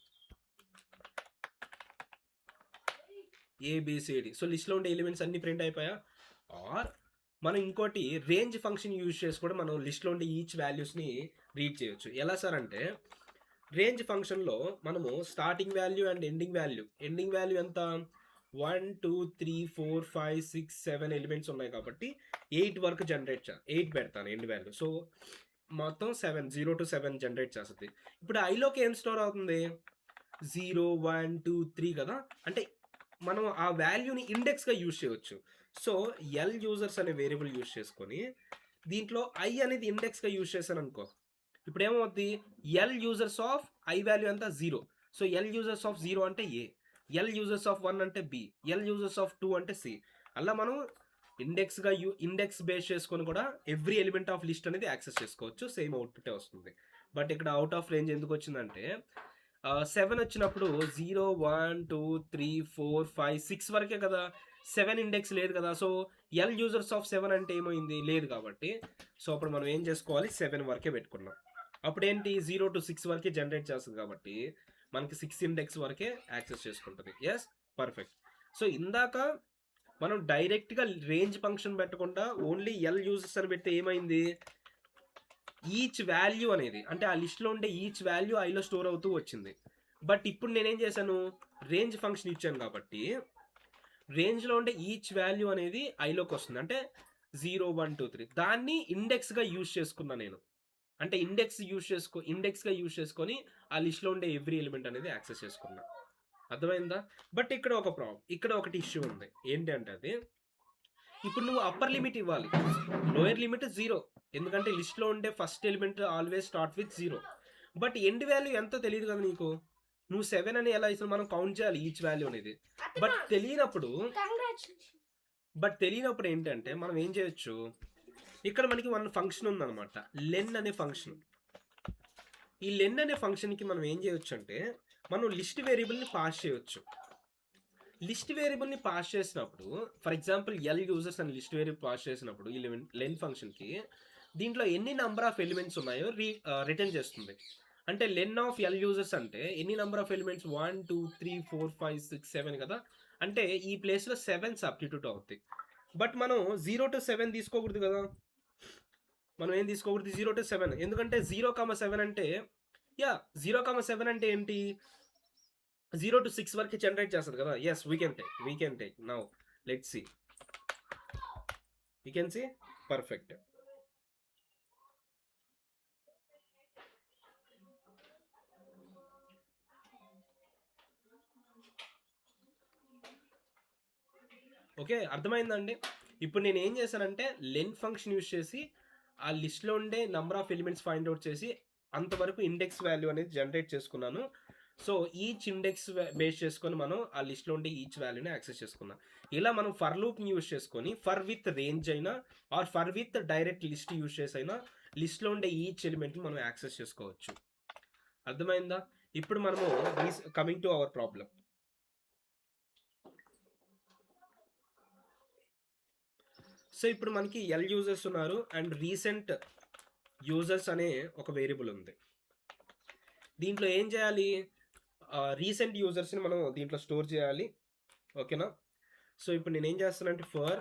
ఏబిసిడి. సో లిస్ట్లో ఉండే ఎలిమెంట్స్ అన్ని ప్రింట్ అయిపోయా. ఆర్ మనం ఇంకోటి రేంజ్ ఫంక్షన్ యూజ్ చేసి కూడా మనం లిస్ట్లో ఉండే ఈచ్ వాల్యూస్ని రీడ్ చేయొచ్చు. ఎలా సార్ అంటే రేంజ్ ఫంక్షన్లో మనము starting value and ending value ఎంత, 1 2 3 4 5 6 7 ఎలిమెంట్స్ ఉన్నాయి కాబట్టి 8 వరకు జనరేట్ 8 పెడతాను ఎండ్ వాల్యూ. సో మొత్తం 7, 0 to 7 జనరేట్ చేస్తుంది. ఇప్పుడు ఐలోకి ఏం స్టోర్ అవుతుంది, 0 1 2 3 కదా. అంటే మనం ఆ వాల్యూని ఇండెక్స్గా యూజ్ చేయవచ్చు. సో ఎల్ యూజర్స్ అనే వేరియబుల్ యూజ్ చేసుకొని దీంట్లో ఐ అనేది ఇండెక్స్గా యూజ్ చేశాను అనుకో, ఇప్పుడు ఏమవుద్ది, L users of I value అంతా 0. సో ఎల్ యూజర్స్ ఆఫ్ 0 అంటే ఏ, ఎల్ యూజర్స్ ఆఫ్ 1 అంటే బి, ఎల్ యూజర్స్ ఆఫ్ 2 అంటే సి. అలా మనం ఇండెక్స్ బేస్ చేసుకొని కూడా ఎవ్రీ ఎలిమెంట్ ఆఫ్ లిస్ట్ అనేది యాక్సెస్ చేసుకోవచ్చు. సేమ్ అవుట్పుటే వస్తుంది. బట్ ఇక్కడ అవుట్ ఆఫ్ రేంజ్ ఎందుకు వచ్చిందంటే 7 వచ్చినప్పుడు 0 1 2 3 4 5 6 వరకే కదా, 7 ఇండెక్స్ లేదు కదా. సో ఎల్ యూజర్స్ ఆఫ్ 7 అంటే ఏమైంది, లేదు కాబట్టి. సో అప్పుడు మనం ఏం చేసుకోవాలి, 7 వరకే పెట్టుకున్నాం. అప్పుడు ఏంటి, 0 to 6 వరకే జనరేట్ చేస్తుంది కాబట్టి మనకి 6 ఇండెక్స్ వరకే యాక్సెస్ చేసుకుంటుంది. Yes, perfect. సో ఇందాక మనం డైరెక్ట్గా రేంజ్ ఫంక్షన్ పెట్టకుండా ఓన్లీ ఎల్ యూజర్స్ అని పెడితే ఏమైంది, ఈచ్ వాల్యూ అనేది అంటే ఆ లిస్ట్లో ఉండే ఈచ్ వాల్యూ ఐలో స్టోర్ అవుతూ వచ్చింది. బట్ ఇప్పుడు నేనేం చేశాను, రేంజ్ ఫంక్షన్ ఇచ్చాను కాబట్టి రేంజ్లో ఉండే ఈచ్ వాల్యూ అనేది ఐలోకి వస్తుంది. అంటే 0 1 2 3 దాన్ని ఇండెక్స్గా యూజ్ చేసుకున్నా నేను. అంటే ఇండెక్స్గా యూజ్ చేసుకొని ఆ లిస్ట్లో ఉండే ఎవ్రీ ఎలిమెంట్ అనేది యాక్సెస్ చేసుకున్నా. అర్థమైందా. బట్ ఇక్కడ ఒక ప్రాబ్లం, ఇక్కడ ఒకటి ఇష్యూ ఉంది. ఏంటి అంటే అది, ఇప్పుడు నువ్వు అప్పర్ లిమిట్ ఇవ్వాలి, లోయర్ లిమిట్ 0. ఎందుకంటే లిస్ట్లో ఉండే first element always start with 0. But end value ఎంతో తెలియదు కదా నీకు. నువ్వు 7 అని ఎలా ఇస్తావు, మనం కౌంట్ చేయాలి ఈచ్ వాల్యూ అనేది. బట్ తెలియనప్పుడు ఏంటంటే మనం ఏం చేయొచ్చు, ఇక్కడ మనకి వన్ ఫంక్షన్ ఉందన్నమాట, లెన్ అనే ఫంక్షన్. ఈ లెన్ అనే ఫంక్షన్కి మనం ఏం చేయొచ్చు అంటే మనం లిస్ట్ వేరియబుల్ని పాస్ చేయొచ్చు. లిస్ట్ వేరియబుల్ని పాస్ చేసినప్పుడు, ఫర్ ఎగ్జాంపుల్ ఎల్ యూజర్స్ అని లిస్ట్ వేరియబుల్ పాస్ చేసినప్పుడు ఈ లెన్ ఫంక్షన్కి దీంట్లో ఎన్ని నెంబర్ ఆఫ్ ఎలిమెంట్స్ ఉన్నాయో రిటర్న్ చేస్తుంది. అంటే లెన్ ఆఫ్ ఎల్ యూజర్స్ అంటే ఎన్ని నెంబర్ ఆఫ్ ఎలిమెంట్స్, 1 2 3 4 5 6 7 కదా. అంటే ఈ ప్లేస్లో 7 సబ్స్టిట్యూట్ అవుతాయి. బట్ మనం 0 to 7 తీసుకోకూడదు కదా. మనం ఏం తీసుకోకూడదు, 0 to 7. ఎందుకంటే 0,7 అంటే 0,7 అంటే ఏంటి, 0 to 6 వరకు జనరేట్ చేస్తుంది కదా. Yes, we can take now. Let's see, you can see, perfect. Okay, అర్థమైందండి. ఇప్పుడు నేను ఏం చేశానంటే లెన్ ఫంక్షన్ యూజ్ చేసి ఆ లిస్ట్లో ఉండే number of elements find out చేసి అంతవరకు ఇండెక్స్ వాల్యూ అనేది జనరేట్ చేసుకున్నాను. సో ఈచ్ ఇండెక్స్ బేస్ చేసుకొని మనం ఆ లిస్ట్లో ఉండే ఈచ్ వాల్యూని యాక్సెస్ చేసుకున్నాం. ఇలా మనం ఫర్ లూప్ని యూజ్ చేసుకొని ఫర్ విత్ రేంజ్ అయినా or for with direct list use చేసి అయినా లిస్ట్లో ఉండే ఈచ్ ఎలిమెంట్ని మనం యాక్సెస్ చేసుకోవచ్చు. అర్థమైందా. ఇప్పుడు మనము coming to our problem. So ఇప్పుడు మనకి ఎల్ యూజర్స్ ఉన్నారు అండ్ రీసెంట్ యూజర్స్ అనే ఒక వేరియబుల్ ఉంది. దీంట్లో ఏం చేయాలి, రీసెంట్ యూజర్స్ని మనం దీంట్లో స్టోర్ చేయాలి. ఓకేనా. సో ఇప్పుడు నేను ఏం చేస్తానంటే for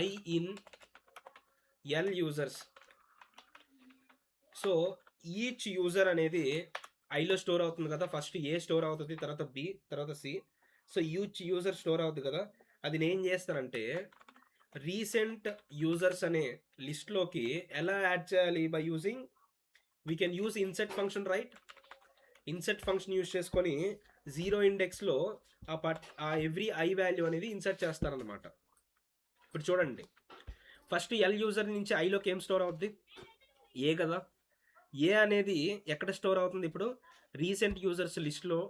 I in L users. So each user అనేది ఐలో స్టోర్ అవుతుంది కదా. ఫస్ట్ ఏ స్టోర్ అవుతుంది, తర్వాత బి, తర్వాత C. So each user store అవుతుంది కదా. అది నేను ఏం చేస్తానంటే రీసెంట్ యూజర్స్ అనే లిస్ట్లోకి ఎలా యాడ్ చేయాలి, by using we can use INCET function, right. INCET function use చేసుకొని 0 ఇండెక్స్లో ఆ ఎవ్రీ ఐ వాల్యూ అనేది ఇన్సర్ట్ చేస్తారనమాట. ఇప్పుడు చూడండి, ఫస్ట్ ఎల్ యూజర్ నుంచి ఐలోకి ఏం స్టోర్ అవుతుంది, ఏ కదా. ఏ అనేది ఎక్కడ స్టోర్ అవుతుంది, ఇప్పుడు రీసెంట్ యూజర్స్ లిస్ట్లో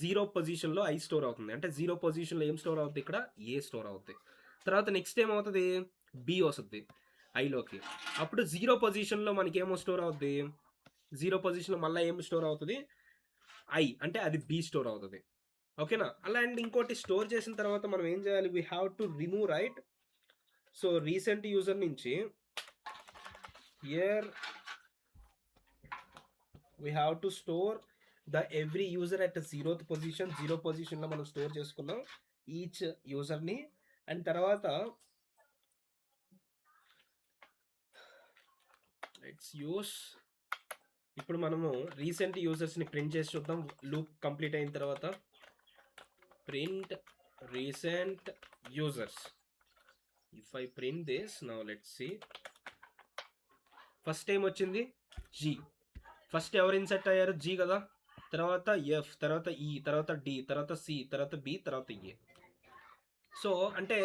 0 పొజిషన్లో ఐ స్టోర్ అవుతుంది. అంటే 0 పొజిషన్లో ఏం స్టోర్ అవుతుంది, ఇక్కడ ఏ స్టోర్ అవుతుంది. తర్వాత నెక్స్ట్ ఏమవుతుంది, బి వస్తుంది ఐలోకి. అప్పుడు 0 పొజిషన్లో మనకి ఏమో స్టోర్ అవుతుంది, 0 పొజిషన్లో మళ్ళీ ఏం స్టోర్ అవుతుంది, ఐ అంటే అది బి స్టోర్ అవుతుంది. ఓకేనా? అలా అండ్ ఇంకోటి స్టోర్ చేసిన తర్వాత మనం ఏం చేయాలి? We have to remove, right? So recent user నుంచి here we have to store the every user at 0th position. 0 పొజిషన్లో మనం స్టోర్ చేసుకున్నాం ఈచ్ యూజర్ని. అండ్ తర్వాత లెట్స్ యూస్, ఇప్పుడు మనము రీసెంట్ యూజర్స్ని ప్రింట్ చేసి చూద్దాం లూప్ కంప్లీట్ అయిన తర్వాత. Print recent users. If I print this now, let's see. First time వచ్చింది జీ. ఫస్ట్ ఎవరు ఇన్సర్ట్ అయ్యారు? జీ కదా. తర్వాత ఎఫ్, తర్వాత ఈ, తర్వాత డి, తర్వాత సి, తర్వాత బి, తర్వాత ఏ. సో అంటే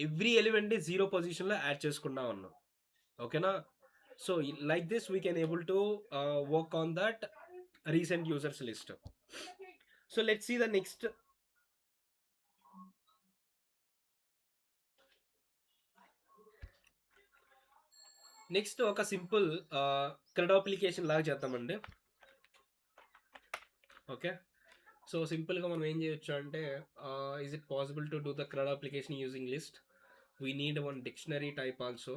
ఎవ్రీ ఎలిమెంట్ని 0 పొజిషన్లో యాడ్ చేసుకుంటా ఉన్నాం. ఓకేనా? So like this we can able to work on that recent users list. So let's see the next. Next ఒక సింపుల్ క్రెడ్ అప్లికేషన్ లాగా చేద్దామండి. ఓకే, సో సింపుల్గా మనం ఏం చేయొచ్చు అంటే, is it possible to do the CRUD application using list? We need one dictionary type also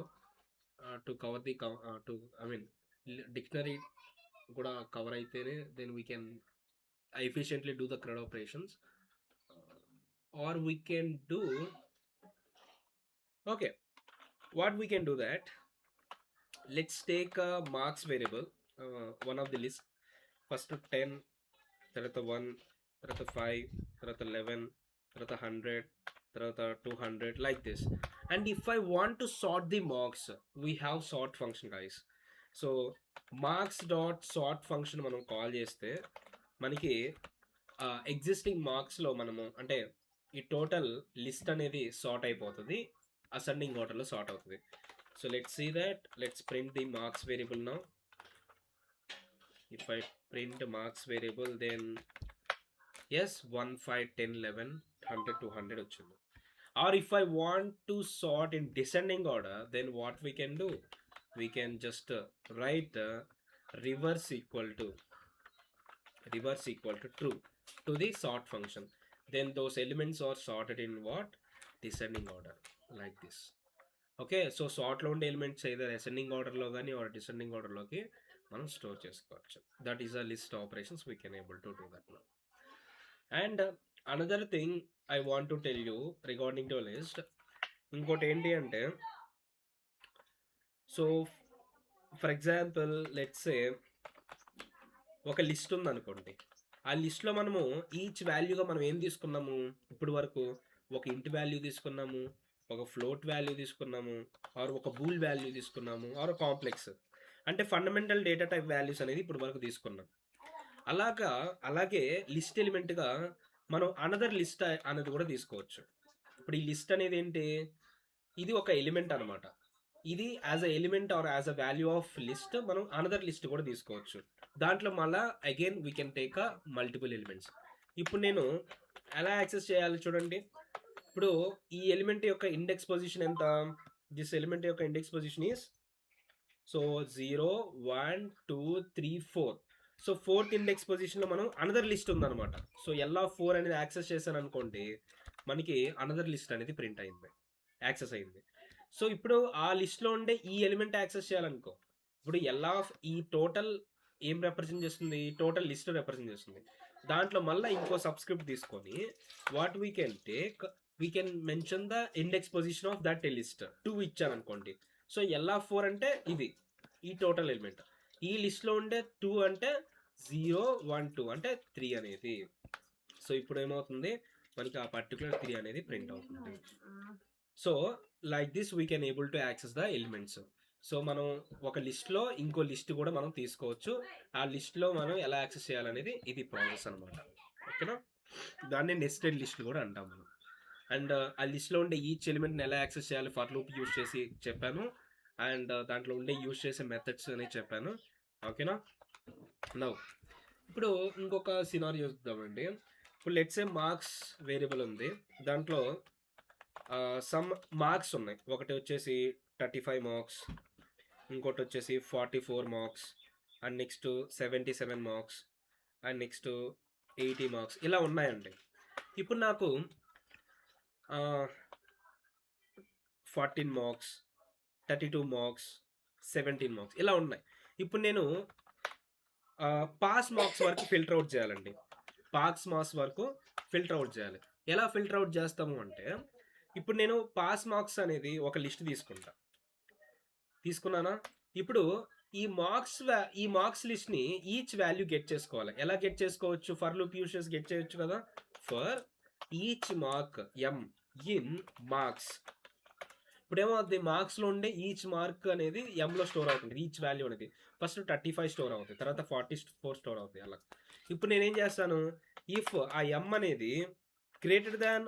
to cover the to I mean dictionary కూడా cover అయితేనే then we can efficiently do the CRUD operations. Or we can do, okay, what we can do that, let's take a marks variable, one of the list. First 10, తర్వాత 1, తర్వాత 5, తర్వాత 11, తర్వాత 100, తర్వాత 200, like this. And if I want to sort the marks, we have sort function, guys. So marks dot sort function మనం call చేస్తే మనకి existing మార్క్స్లో మనము అంటే ఈ టోటల్ లిస్ట్ అనేది సార్ట్ అయిపోతుంది, అసెండింగ్ ఆర్డర్లో సార్ట్ అవుతుంది. So let's see that. Let's print the marks variable now. If I print marks variable then yes 1, 5, 10, 11, 100, 200 వచ్చింది. Or if I want to sort in descending order, then what we can do? We can just write reverse equal to true to the sort function. Then those elements are sorted in what? Descending order, like this. Okay, so sort లో ఉండే elements either ascending order లో కానీ or descending order లోకి మనం store చేసుకోవచ్చు. That is a list operations. We can able to do that now. And another thing I want to tell you regarding to list, ఇంకోటి ఏంటి అంటే, so for example let's say ఒక list ఉందనుకోండి. ఆ లిస్ట్లో మనము ఈచ్ వాల్యూగా మనం ఏం తీసుకున్నాము? ఇప్పుడు వరకు ఒక ఇంట్ వాల్యూ తీసుకున్నాము, ఒక ఫ్లోట్ వాల్యూ తీసుకున్నాము, ఆర్ ఒక బూల్ వాల్యూ తీసుకున్నాము, ఆర్ కాంప్లెక్స్ అంటే ఫండమెంటల్ డేటా టైప్ వాల్యూస్ అనేది ఇప్పుడు వరకు తీసుకున్నాం. అలాగే లిస్ట్ ఎలిమెంట్గా మనం అనదర్ లిస్ట్ అనేది కూడా తీసుకోవచ్చు. ఇప్పుడు ఈ లిస్ట్ అనేది ఏంటి? ఇది ఒక ఎలిమెంట్ అనమాట. ఇది as a element or as a value of list మనం అనదర్ లిస్ట్ కూడా తీసుకోవచ్చు. దాంట్లో మళ్ళీ again we can take a multiple elements. ఇప్పుడు నేను ఎలా యాక్సెస్ చేయాలి చూడండి. ఇప్పుడు ఈ ఎలిమెంట్ యొక్క ఇండెక్స్ పొజిషన్ ఎంత? దిస్ ఎలిమెంట్ యొక్క index position is so 0, 1, 2, 3, 4. So 4th index పొజిషన్లో మనం అనదర్ లిస్ట్ ఉందన్నమాట. సో L4 అనేది యాక్సెస్ చేశాను అనుకోండి, మనకి అనదర్ లిస్ట్ అనేది ప్రింట్ అయింది, యాక్సెస్ అయింది. సో ఇప్పుడు ఆ లిస్ట్లో ఉండే ఈ ఎలిమెంట్ యాక్సెస్ చేయాలనుకో, ఇప్పుడు ఈ టోటల్ ఏం రిప్రజెంట్ చేస్తుంది? టోటల్ లిస్ట్ రిప్రజెంట్ చేస్తుంది. దాంట్లో మళ్ళీ ఇంకో సబ్స్క్రిప్ట్ తీసుకొని what we can take, we can mention the index position of that list 2 ఇచ్చారనుకోండి. సో L4 అంటే ఇది ఈ టోటల్ ఎలిమెంట్, ఈ లిస్ట్లో ఉండే 2 అంటే 0, 1, 2 అంటే 3 అనేది. సో ఇప్పుడు ఏమవుతుంది? మనకి ఆ పర్టికులర్ 3 అనేది ప్రింట్ అవుతుంది. So like this we can able to access the elements. So మనం ఒక లిస్ట్లో ఇంకో లిస్ట్ కూడా మనం తీసుకోవచ్చు. ఆ లిస్ట్లో మనం ఎలా యాక్సెస్ చేయాలనేది ఇది ప్రాసెస్ అనమాట. ఓకేనా? దాన్ని నెస్టెడ్ లిస్ట్ కూడా అంటాం మనం. అండ్ ఆ లిస్ట్లో ఉండే ఈచ్ ఎలిమెంట్ని ఎలా యాక్సెస్ చేయాలి ఫర్ లూప్ యూజ్ చేసి చెప్పాను. అండ్ దాంట్లో ఉండే యూజ్ చేసే మెథడ్స్ అని చెప్పాను. ఓకేనా? నౌ ఇప్పుడు ఇంకొక సినారియో చూద్దామండి. ఇప్పుడు లెట్స్ ఏ మార్క్స్ వేరియబుల్ ఉంది, దాంట్లో సమ్ మార్క్స్ ఉన్నాయి. ఒకటి వచ్చేసి 35 మార్క్స్, ఇంకోటి వచ్చేసి 44 marks, and next 77 marks, and next 80 marks ఇలా ఉన్నాయండి. ఇప్పుడు నాకు 14 మార్క్స్, 32 మార్క్స్, 17 మార్క్స్ ఇలా ఉన్నాయి. ఇప్పుడు నేను పాస్ మార్క్స్ వరకు ఫిల్టర్ అవుట్ చేయాలండి. పాస్ మార్క్స్ వరకు ఫిల్టర్ అవుట్ చేయాలి. ఎలా ఫిల్టర్ అవుట్ చేస్తాము అంటే, ఇప్పుడు నేను పాస్ మార్క్స్ అనేది ఒక లిస్ట్ తీసుకున్నానా? ఇప్పుడు ఈ మార్క్స్ లిస్ట్ని ఈచ్ వాల్యూ గెట్ చేసుకోవాలి. ఎలా గెట్ చేసుకోవచ్చు? ఫర్ లూప్ యూస్ చేసి గెట్ చేయొచ్చు కదా. For each mark M in marks. ఇప్పుడు ఏమవుతుంది, మార్క్స్లో ఉండే ఈచ్ మార్క్ అనేది ఎంలో స్టోర్ అవుతుంది. ఈచ్ వాల్యూ అనేది ఫస్ట్ 35 స్టోర్ అవుతుంది, తర్వాత 44 స్టోర్ అవుతాయి అలా. ఇప్పుడు నేనేం చేస్తాను, ఇఫ్ ఆ ఎం అనేది గ్రేటర్ దాన్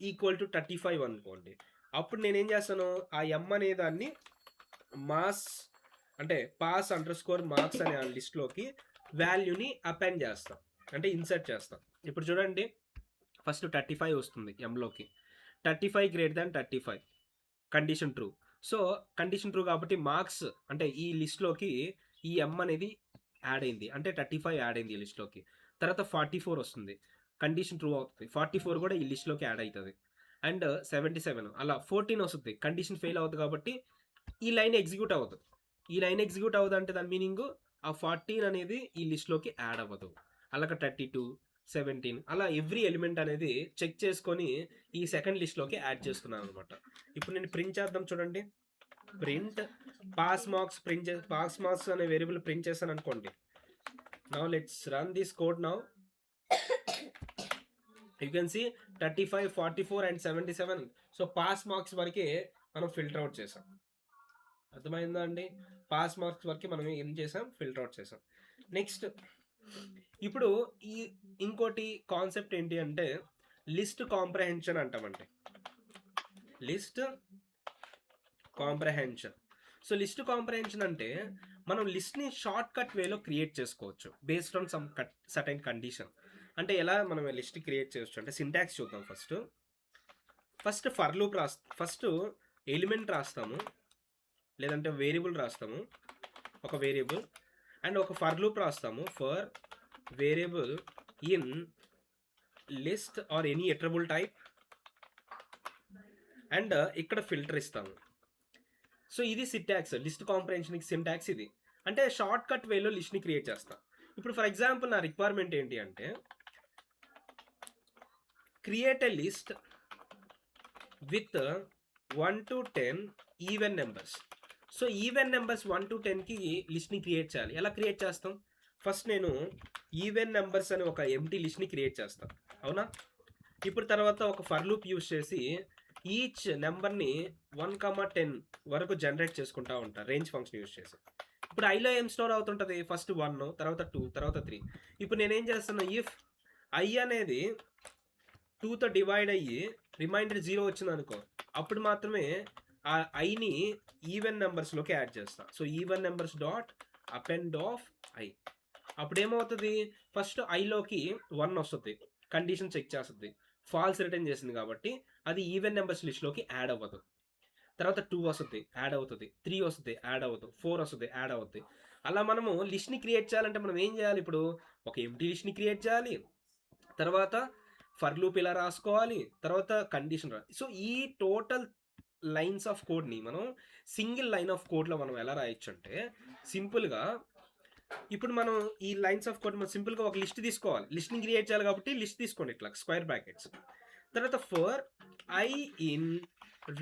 ఈక్వల్ టు 35 అనుకోండి, అప్పుడు నేనేం చేస్తాను, ఆ ఎం అనే దాన్ని మాస్ అంటే పాస్ అండర్ స్కోర్ మార్క్స్ అనే ఆ లిస్ట్లోకి వాల్యూని అపెండ్ చేస్తాం, అంటే ఇన్సర్ట్ చేస్తాం. ఇప్పుడు చూడండి, ఫస్ట్ 35 వస్తుంది ఎంలోకి. 35 greater than 35 condition true. So condition true కాబట్టి మార్క్స్ అంటే ఈ లిస్ట్లోకి ఈ ఎం అనేది యాడ్ అయింది, అంటే 35 యాడ్ అయింది ఈ లిస్ట్లోకి. తర్వాత 44 వస్తుంది, కండిషన్ ట్రూ అవుతుంది. 44 కూడా ఈ లిస్ట్లోకి యాడ్ అవుతుంది. అండ్ 77 అలా 14 వస్తుంది, కండిషన్ ఫెయిల్ అవుతుంది కాబట్టి ఈ లైన్ ఎగ్జిక్యూట్ అవ్వదు. ఈ లైన్ ఎగ్జిక్యూట్ అవ్వదు అంటే దాని మీనింగ్ ఆ 14 అనేది ఈ లిస్ట్లోకి యాడ్ అవ్వదు. అలాగే 32, 17 అలా ఎవ్రీ ఎలిమెంట్ అనేది చెక్ చేసుకొని ఈ సెకండ్ లిస్ట్లోకి యాడ్ చేస్తున్నాను అనమాట. ఇప్పుడు నేను ప్రింట్ చేద్దాం చూడండి. ప్రింట్ పాస్ మార్క్స్ అనే వేరియబుల్ ప్రింట్ చేశాను అనుకోండి. Now let's run this code. Now you can see 35, 44 and 77. So pass marks వరకే మనం ఫిల్టర్ అవుట్ చేసాం. అర్థమైందా అండి? పాస్ మార్క్స్ వరకు మనం ఏం చేసాం, ఫిల్టర్ అవుట్ చేసాం. నెక్స్ట్ ఇప్పుడు ఇంకోటి కాన్సెప్ట్ ఏంటి అంటే లిస్ట్ కాంప్రహెన్షన్ అంటామండి. List comprehension. So list comprehension అంటే మనం లిస్ట్ని షార్ట్ కట్ వేలో క్రియేట్ చేసుకోవచ్చు based on some certain condition. అంటే ఎలా మనం లిస్ట్ క్రియేట్ చేయొచ్చు అంటే సింటాక్స్ చూద్దాం. First for loop first element రాస్తాము, లేదంటే వేరియబుల్ రాస్తాము, ఒక వేరియబుల్ అండ్ ఒక ఫర్ లూప్ రాస్తాము. For variable in list or any iterable type and ఇక్కడ ఫిల్టర్ ఇస్తాము. సో ఇది సింటాక్స్, లిస్ట్ కాంప్రహెన్షన్కి సింటాక్స్ ఇది. అంటే షార్ట్ కట్ వేలో లిస్ట్ని క్రియేట్ చేస్తాం. ఇప్పుడు ఫర్ ఎగ్జాంపుల్ నా రిక్వైర్మెంట్ ఏంటి అంటే create a list with 1 to 10 even numbers. So even numbers 1 to 10కి లిస్ట్ని క్రియేట్ చేయాలి. ఎలా క్రియేట్ చేస్తాం? ఫస్ట్ నేను ఈవెన్ నెంబర్స్ అని ఒక ఎంటీ లిస్ట్ని క్రియేట్ చేస్తాను, అవునా? ఇప్పుడు తర్వాత ఒక ఫర్ లూప్ యూస్ చేసి ఈచ్ నెంబర్ని 1, 10 వరకు జనరేట్ చేసుకుంటా ఉంటాను రేంజ్ ఫంక్షన్ యూస్ చేసి. ఇప్పుడు ఐలో ఏం స్టోర్ అవుతుంటుంది? ఫస్ట్ 1, తర్వాత 2, తర్వాత 3. ఇప్పుడు నేనేం చేస్తాను, ఇఫ్ ఐ అనేది 2తో డివైడ్ అయ్యి రిమైండర్ 0 వచ్చింది అనుకో, అప్పుడు మాత్రమే ఆ ఐని ఈవెన్ నెంబర్స్లోకి యాడ్ చేస్తాను. So even numbers dot append of I. అప్పుడు ఏమవుతుంది, ఫస్ట్ ఐలోకి 1 వస్తుంది, కండిషన్ చెక్ చేస్తుంది, ఫాల్స్ రిటర్న్ చేసింది కాబట్టి అది ఈవెన్ నెంబర్స్ లిస్ట్లోకి యాడ్ అవ్వదు. తర్వాత 2 వస్తుంది, యాడ్ అవుతుంది, 3 వస్తుంది, యాడ్ అవుతుంది, 4 వస్తుంది, యాడ్ అవుతుంది. అలా మనము లిస్ట్ని క్రియేట్ చేయాలంటే మనం ఏం చేయాలి, ఇప్పుడు ఒక ఎంటీ లిస్ట్ని క్రియేట్ చేయాలి, తర్వాత ఫర్ లూప్ ఇలా రాసుకోవాలి, తర్వాత కండిషన్ సో ఈ టోటల్ లైన్స్ ఆఫ్ కోడ్ని మనం సింగిల్ లైన్ ఆఫ్ కోడ్లో మనం ఎలా రాయొచ్చు అంటే సింపుల్గా, ఇప్పుడు మనం ఈ లైన్స్ ఆఫ్ కోడ్ మనం సింపుల్గా ఒక లిస్ట్ తీసుకోవాలి. లిస్ట్ని క్రియేట్ చేయాలి కాబట్టి లిస్ట్ తీసుకోండి ఇట్లా స్క్వేర్ బ్రాకెట్స్. తర్వాత for I in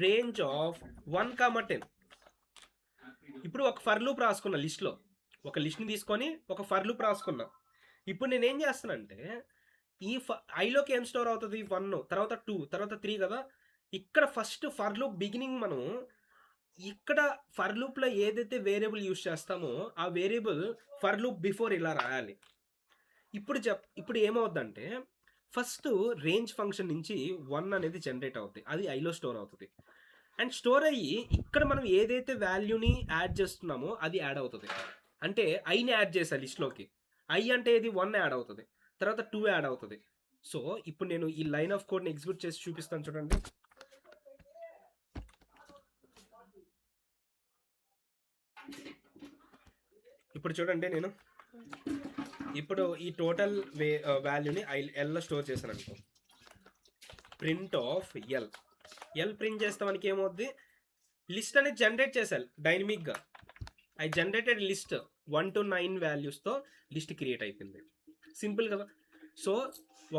range of 1, 10. ఇప్పుడు ఒక ఫర్ లూప్ రాసుకున్నా లిస్ట్లో, ఒక లిస్ట్ని తీసుకొని ఒక ఫర్ లూప్ రాసుకున్నా. ఇప్పుడు నేనేం చేస్తానంటే ఈ ఐలోకి ఏం స్టోర్ అవుతుంది, 1, తర్వాత 2, తర్వాత 3 కదా. ఇక్కడ ఫస్ట్ ఫర్ లూప్ బిగినింగ్ మనం ఇక్కడ ఫర్ లూప్లో ఏదైతే వేరియబుల్ యూస్ చేస్తామో ఆ వేరియబుల్ ఫర్ లూప్ బిఫోర్ ఇలా రాయాలి. ఇప్పుడు ఏమవుద్దంటే ఫస్ట్ రేంజ్ ఫంక్షన్ నుంచి 1 అనేది జనరేట్ అవుతుంది, అది ఐలో స్టోర్ అవుతుంది. అండ్ స్టోర్ అయ్యి ఇక్కడ మనం ఏదైతే వాల్యూని యాడ్ చేస్తున్నామో అది యాడ్ అవుతుంది. అంటే ఐని యాడ్ చేసాను లిస్ట్లోకి. ఐ అంటే ఇది 1 యాడ్ అవుతుంది, తర్వాత 2 యాడ్ అవుతుంది. సో ఇప్పుడు నేను ఈ లైన్ ఆఫ్ కోడ్ని ఎగ్జిక్యూట్ చేసి చూపిస్తాను చూడండి. ఇప్పుడు చూడండి, నేను ఇప్పుడు ఈ టోటల్ వాల్యూని ఎల్లో స్టోర్ చేశాను అనుకో, ప్రింట్ ఆఫ్ ఎల్ ప్రింట్ చేస్తే మనకి ఏమవుద్ది, లిస్ట్ అనేది జనరేట్ చేశాను డైనమిక్గా. ఐ జనరేటెడ్ లిస్ట్ 1 to 9 వాల్యూస్తో లిస్ట్ క్రియేట్ అయిపోయింది. సింపుల్ కదా. సో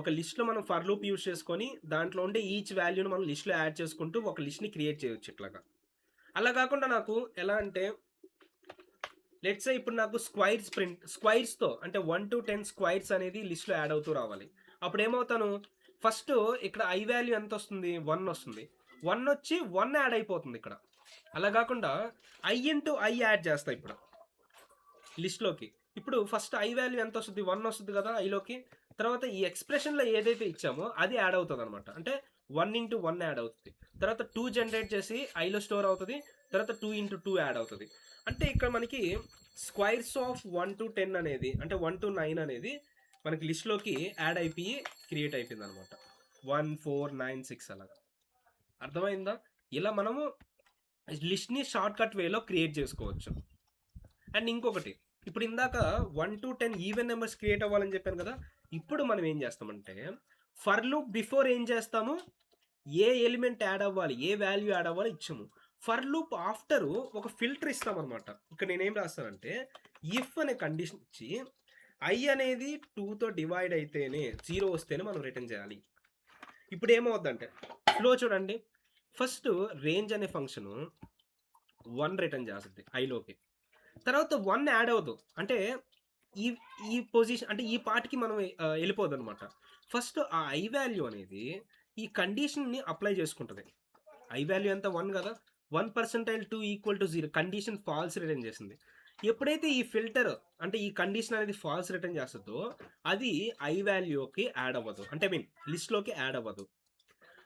ఒక లిస్ట్లో మనం ఫర్ లూప్ యూజ్ చేసుకొని దాంట్లో ఉండే ఈచ్ వాల్యూని మనం లిస్ట్లో యాడ్ చేసుకుంటూ ఒక లిస్ట్ని క్రియేట్ చేయొచ్చు ఇట్లాగా. అలా కాకుండా నాకు ఎలా అంటే, లెట్స్ ఇప్పుడు నాకు స్క్వైర్స్తో అంటే 1 to 10 స్క్వైర్స్ అనేది లిస్ట్లో యాడ్ అవుతూ రావాలి. అప్పుడు ఏమవుతాను, ఫస్ట్ ఇక్కడ ఐ వాల్యూ ఎంత వస్తుంది, 1 వస్తుంది. 1 వచ్చి 1 యాడ్ అయిపోతుంది ఇక్కడ. అలా కాకుండా ఐ ఇంటూ ఐ యాడ్ చేస్తా ఇప్పుడు లిస్ట్లోకి. ఇప్పుడు ఫస్ట్ ఐ వాల్యూ ఎంత వస్తుంది, 1 వస్తుంది కదా ఐలోకి. తర్వాత ఈ ఎక్స్ప్రెషన్లో ఏదైతే ఇచ్చామో అది యాడ్ అవుతుంది అనమాట. అంటే 1 into 1 యాడ్ అవుతుంది. తర్వాత 2 జనరేట్ చేసి ఐలో స్టోర్ అవుతుంది. తర్వాత 2 into 2 యాడ్ అవుతుంది. అంటే ఇక్కడ మనకి స్క్వైర్స్ ఆఫ్ 1 to 10 అనేది, అంటే 1 to 9 అనేది మనకి లిస్ట్లోకి యాడ్ అయిపోయి క్రియేట్ అయిపోయింది అనమాట. 1 4 9 6 అలాగా. అర్థమైందా? ఇలా మనము లిస్ట్ని షార్ట్ కట్ వేలో క్రియేట్ చేసుకోవచ్చు. అండ్ ఇంకొకటి, ఇప్పుడు ఇందాక 1 to 10 ఈవెన్ నెంబర్స్ క్రియేట్ అవ్వాలని చెప్పాను కదా. ఇప్పుడు మనం ఏం చేస్తామంటే, ఫర్ లూప్ బిఫోర్ ఏం చేస్తాము, ఏ ఎలిమెంట్ యాడ్ అవ్వాలి, ఏ వాల్యూ యాడ్ అవ్వాలి ఇచ్చాము. ఫర్ లూప్ ఆఫ్టర్ ఒక ఫిల్టర్ ఇస్తామన్నమాట. ఇక్కడ నేనేం రాస్తానంటే, ఇఫ్ అనే కండిషన్ ఇచ్చి ఐ అనేది 2తో డివైడ్ అయితేనే 0 వస్తేనే మనం రిటర్న్ చేయాలి. ఇప్పుడు ఏమవుద్దంటే ఫ్లో చూడండి, ఫస్ట్ రేంజ్ అనే ఫంక్షన్ 1 రిటర్న్ చేస్తుంది ఐలోకి. తర్వాత 1 యాడ్ అవుతుంది, అంటే ఈ ఈ పొజిషన్ అంటే ఈ పార్ట్కి మనం వెళ్ళిపోదు అనమాట. ఫస్ట్ ఆ ఐ వాల్యూ అనేది ఈ కండిషన్ని అప్లై చేసుకుంటుంది. ఐ వాల్యూ ఎంత, 1 కదా. 1% 2 = 0 కండిషన్ ఫాల్స్ రిటర్న్ చేసింది. ఎప్పుడైతే ఈ ఫిల్టర్ అంటే ఈ కండిషన్ అనేది ఫాల్స్ రిటర్న్ చేస్తుందో అది ఐ వాల్యూకి యాడ్ అవ్వదు, అంటే లిస్ట్లోకి యాడ్ అవ్వదు.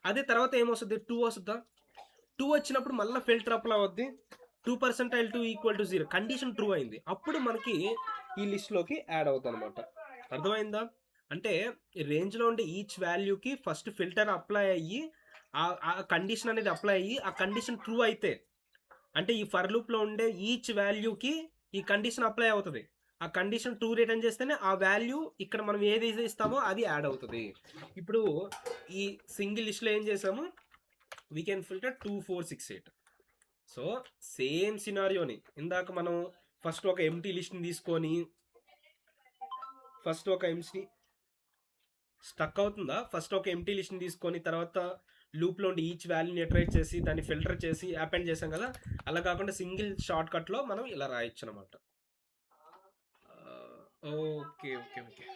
అదే తర్వాత ఏమొస్తుంది, 2 వస్తుందా. 2 వచ్చినప్పుడు మళ్ళీ ఫిల్టర్ అప్లై అవుద్ది. 2% 2 = 0 కండిషన్ ట్రూ అయింది. అప్పుడు మనకి ఈ లిస్ట్లోకి యాడ్ అవుతుంది అనమాట. అర్థమైందా? అంటే రేంజ్లో ఉండే ఈచ్ వాల్యూకి ఫస్ట్ ఫిల్టర్ అప్లై అయ్యి ఆ కండిషన్ అనేది అప్లై అయ్యి ఆ కండిషన్ ట్రూ అయితే, అంటే ఈ ఫర్ లూప్లో ఉండే ఈచ్ వాల్యూకి ఈ కండిషన్ అప్లై అవుతుంది. ఆ కండిషన్ ట్రూ రిటర్న్ చేస్తేనే ఆ వాల్యూ ఇక్కడ మనం ఏది ఇస్తామో అది యాడ్ అవుతుంది. ఇప్పుడు ఈ సింగిల్ లిస్ట్లో ఏం చేసాము, we can filter 2 4 6 8. So same సినారియోని ఇందాక మనం ఫస్ట్ ఒక ఎంటీ లిస్ట్ని తీసుకొని, ఫస్ట్ ఒక ఎంటీ స్టక్ అవుతుందా, ఫస్ట్ ఒక ఎంటీ లిస్ట్ని తీసుకొని తర్వాత లూప్లో ఉండి ఈచ్ వాల్యూని ఇటరేట్ చేసి దాన్ని ఫిల్టర్ చేసి అపెండ్ చేసాం కదా. అలా కాకుండా సింగిల్ షార్ట్ కట్లో మనం ఇలా రాయొచ్చు అనమాట. Okay okay okay